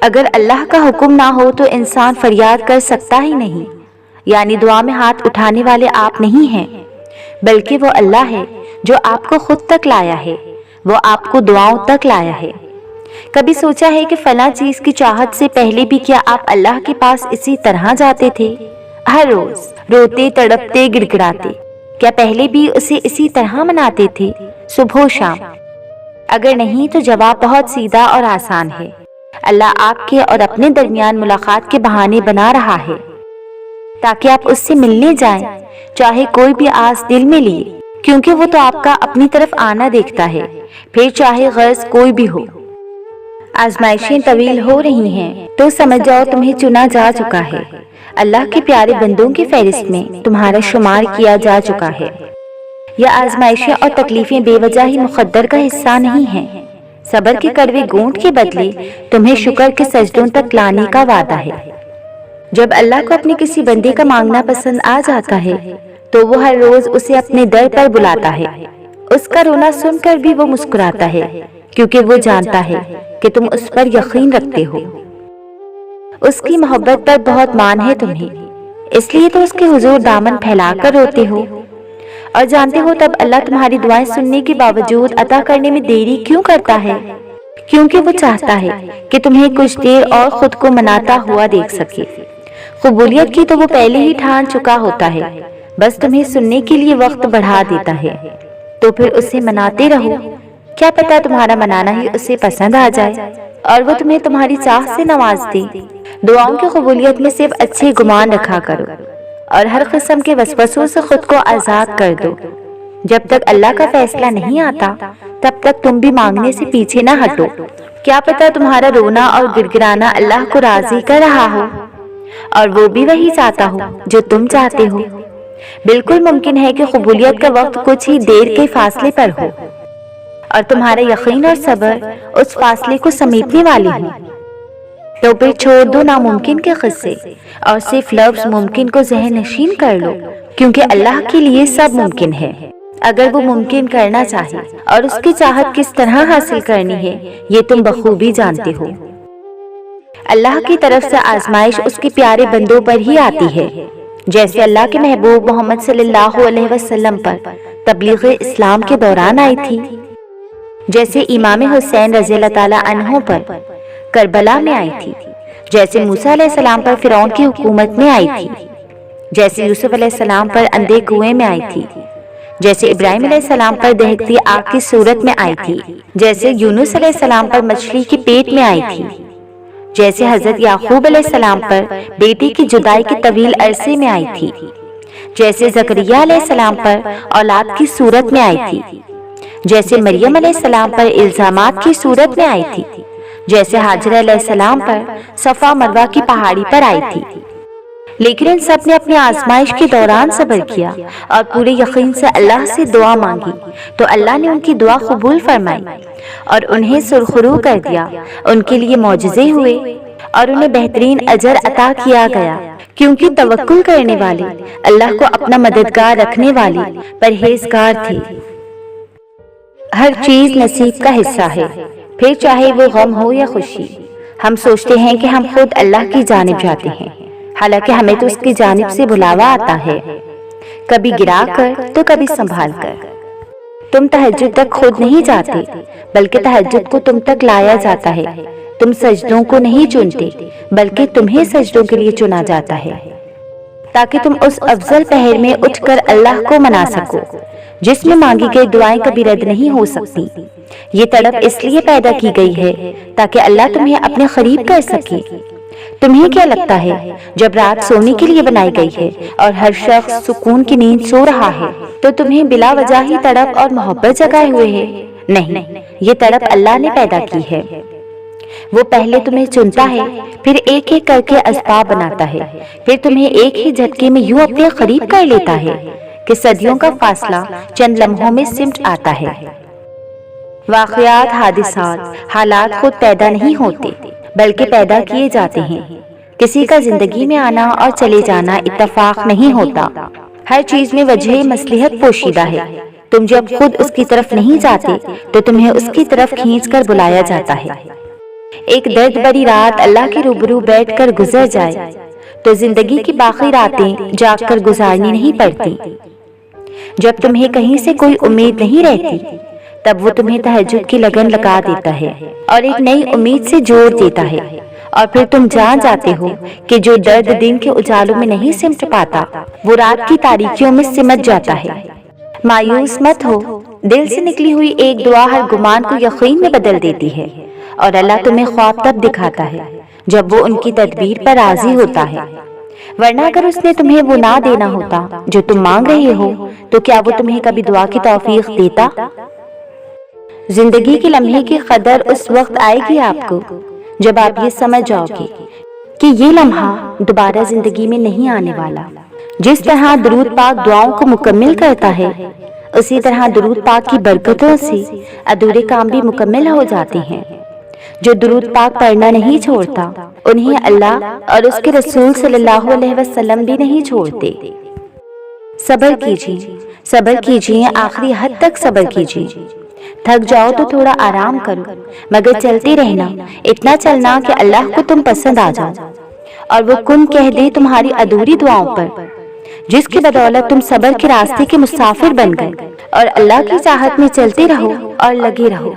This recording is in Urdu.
اگر اللہ کا حکم نہ ہو تو انسان فریاد کر سکتا ہی نہیں، یعنی دعا میں ہاتھ اٹھانے والے آپ نہیں ہیں، بلکہ وہ اللہ ہے جو آپ کو خود تک لایا ہے، وہ آپ کو دعاؤں تک لایا ہے۔ کبھی سوچا ہے کہ فلاں چیز کی چاہت سے پہلے بھی کیا آپ اللہ کے پاس اسی طرح جاتے تھے، ہر روز روتے تڑپتے گڑ گڑاتے؟ کیا پہلے بھی اسے اسی طرح مناتے تھے، صبح و شام؟ اگر نہیں تو جواب بہت سیدھا اور آسان ہے۔ اللہ آپ کے اور اپنے درمیان ملاقات کے بہانے بنا رہا ہے تاکہ آپ اس سے ملنے جائیں، چاہے کوئی بھی آس دل میں لیے، کیونکہ وہ تو آپ کا اپنی طرف آنا دیکھتا ہے، پھر چاہے غرض کوئی بھی ہو۔ آزمائشیں طویل ہو رہی ہیں تو سمجھ جاؤ تمہیں چنا جا چکا ہے، اللہ کے پیارے بندوں کی فہرست میں تمہارا شمار کیا جا چکا ہے۔ یہ آزمائشیں اور تکلیفیں بے وجہ ہی مقدر کا حصہ نہیں ہیں، صبر کے کڑوے گونٹ کے بدلے تمہیں شکر کے سجدوں تک لانے کا وعدہ ہے۔ جب اللہ کو اپنے کسی بندے کا مانگنا پسند آ جاتا ہے تو وہ ہر روز اسے اپنے در پر بلاتا ہے۔ اس کا رونا سن کر بھی وہ مسکراتا ہے، کیونکہ وہ جانتا ہے کہ تم اس پر یقین رکھتے ہو۔ اس کی محبت پر بہت مان ہے تمہیں، اس لیے تو اس کے حضور دامن پھیلا کر روتے ہو، اور جانتے ہو تب اللہ تمہاری دعائیں سننے کے باوجود عطا کرنے میں دیری کیوں کرتا ہے؟ کیونکہ وہ چاہتا ہے کہ تمہیں کچھ دیر اور خود کو مناتا ہوا دیکھ سکے۔ قبولیت کی تو وہ پہلے ہی ٹھان چکا ہوتا ہے، بس تمہیں سننے کے لیے وقت بڑھا دیتا ہے، تو پھر اسے مناتے رہو، کیا پتا تمہارا منانا ہی اسے پسند آ جائے اور وہ تمہیں تمہاری چاہ سے نواز دے۔ دعاؤں کی قبولیت میں صرف اچھے گمان رکھا کرو اور ہر قسم کے وسوسوں سے خود کو آزاد کر دو۔ جب تک اللہ کا فیصلہ نہیں آتا تب تک تم بھی مانگنے سے پیچھے نہ ہٹو، کیا پتا تمہارا رونا اور گڑگڑانا اللہ کو راضی کر رہا ہو اور وہ بھی وہی چاہتا ہو جو تم چاہتے ہو۔ بالکل ممکن ہے کہ قبولیت کا وقت کچھ ہی دیر کے فاصلے پر ہو اور تمہارا یقین اور صبر اس فاصلے کو سمیٹنے والی ہو، تو پھر چھوڑ دو ناممکن کے قصے اور صرف لفظ ممکن کو ذہن نشین کر لو، کیونکہ اللہ کے لیے سب ممکن ہے اگر وہ ممکن کرنا چاہے، اور اس کی چاہت کس طرح حاصل کرنی ہے یہ تم بخوبی جانتے ہو۔ اللہ کی طرف سے آزمائش اس کے پیارے بندوں پر ہی آتی ہے، جیسے اللہ کے محبوب محمد صلی اللہ علیہ وسلم پر تبلیغ اسلام کے دوران آئی تھی، جیسے امام حسین رضی اللہ تعالیٰ عنہ پر کربلا میں آئی تھی، جیسے موسیٰ علیہ السلام پر فرعون کی حکومت میں آئی تھی، جیسے یوسف علیہ السلام پر اندھے کنویں میں آئی تھی، جیسے ابراہیم علیہ السلام پر دہکتی آگ کی صورت میں آئی تھی، جیسے یونس علیہ السلام پر مچھلی کے پیٹ میں آئی تھی، جیسے حضرت یعقوب علیہ السلام پر بیٹی کی جدائی کے طویل عرصے میں آئی تھی، جیسے زکریا علیہ السلام پر اولاد کی صورت میں آئی تھی، جیسے مریم علیہ السلام پر الزامات کی صورت میں آئی تھی، جیسے ہاجرہ علیہ السلام پر صفا مروہ کی پہاڑی پر آئی تھی۔ لیکن ان سب نے اپنی آزمائش کے دوران صبر کیا اور پورے یقین سے اللہ سے دعا مانگی، تو اللہ نے ان کی دعا قبول فرمائی اور انہیں سرخرو کر دیا، ان کے لیے معجزے ہوئے اور انہیں بہترین اجر عطا کیا گیا، کیونکہ توکل کرنے والے اللہ کو اپنا مددگار رکھنے والے پرہیزگار تھے۔ ہر چیز نصیب کا حصہ ہے، پھر چاہے وہ غم ہو یا خوشی۔ ہم سوچتے ہیں کہ ہم خود اللہ کی جانب جاتے ہیں، حالانکہ ہمیں تو اس کی جانب سے بلاوا آتا ہے، کبھی گرا کر تو کبھی سنبھال کر۔ تم تہجد تک خود نہیں جاتے بلکہ تہجد کو تم تک لایا جاتا ہے۔ تم سجدوں کو نہیں چنتے بلکہ تمہیں سجدوں کے لیے چنا جاتا ہے، تاکہ تم اس افضل پہر میں اٹھ کر اللہ کو منا سکو جس میں مانگی گئی دعائیں کبھی رد نہیں ہو سکتی۔ یہ تڑپ اس لیے پیدا کی گئی ہے تاکہ اللہ تمہیں اپنے قریب کر سکے۔ تمہیں کیا لگتا ہے جب رات سونے کے لیے بنائی گئی ہے اور ہر شخص سکون کی نیند سو رہا ہے تو تمہیں بلا وجہ ہی تڑپ اور محبت جگائے ہوئے ہے؟ نہیں، یہ تڑپ اللہ نے پیدا کی ہے۔ وہ پہلے تمہیں چنتا ہے، پھر ایک ایک کر کے اسباب بناتا ہے، پھر تمہیں ایک ہی جھٹکے میں یوں اپنے قریب کر لیتا ہے کہ صدیوں کا فاصلہ چند لمحوں میں سمٹ آتا ہے۔ واقعات، حادثات، حالات خود پیدا نہیں ہوتے بلکہ پیدا کیے جاتے ہیں۔ کسی کا زندگی میں آنا اور چلے جانا اتفاق نہیں ہوتا، ہر چیز میں وجہ مصلحت پوشیدہ ہے۔ تم جب خود اس کی طرف نہیں جاتے تو تمہیں اس کی طرف کھینچ کر بلایا جاتا ہے۔ ایک درد بری رات اللہ کے روبرو بیٹھ کر گزر جائے تو زندگی کی باقی راتیں جاگ کر گزارنی نہیں پڑتی۔ جب تمہیں کہیں سے کوئی امید نہیں رہتی تب وہ تمہیں تہجد کی لگن لگا دیتا ہے اور ایک نئی امید سے جوڑ دیتا ہے، اور پھر تم جان جاتے ہو کہ جو درد دن کے اجالوں میں نہیں سمٹ پاتا وہ رات کی تاریکیوں میں سمٹ جاتا ہے۔ مایوس مت ہو، دل سے نکلی ہوئی ایک دعا ہر گمان کو یقین میں بدل دیتی ہے، اور اللہ تمہیں خواب تب دکھاتا ہے جب وہ ان کی تدبیر پر راضی ہوتا ہے، ورنہ اگر اس نے تمہیں وہ نہ دینا ہوتا جو تم مانگ رہے ہو تو کیا وہ تمہیں کبھی دعا کی توفیق دیتا؟ زندگی کے لمحے کی قدر اس وقت آئے گی آپ کو جب آپ یہ سمجھ جاؤ گے کہ یہ لمحہ دوبارہ زندگی میں نہیں آنے والا۔ جس طرح درود پاک دعاؤں کو مکمل کرتا ہے، اسی طرح درود پاک کی برکتوں سے ادھورے کام بھی مکمل ہو جاتے ہیں۔ جو درود پاک پڑھنا نہیں چھوڑتا انہیں اللہ اور اس کے رسول صلی اللہ علیہ وسلم بھی نہیں چھوڑتے۔ صبر کیجیے، صبر کیجیے، آخری حد تک صبر کیجیے۔ تھک جاؤ تو تھوڑا آرام کرو، مگر چلتے رہنا، اتنا چلنا کہ اللہ کو تم پسند آ جاؤ اور وہ کن کہہ دے تمہاری ادھوری دعاؤں پر، جس کی بدولت تم صبر کے راستے کے مسافر بن گئے اور اللہ کی چاہت میں چلتے رہو اور لگے رہو۔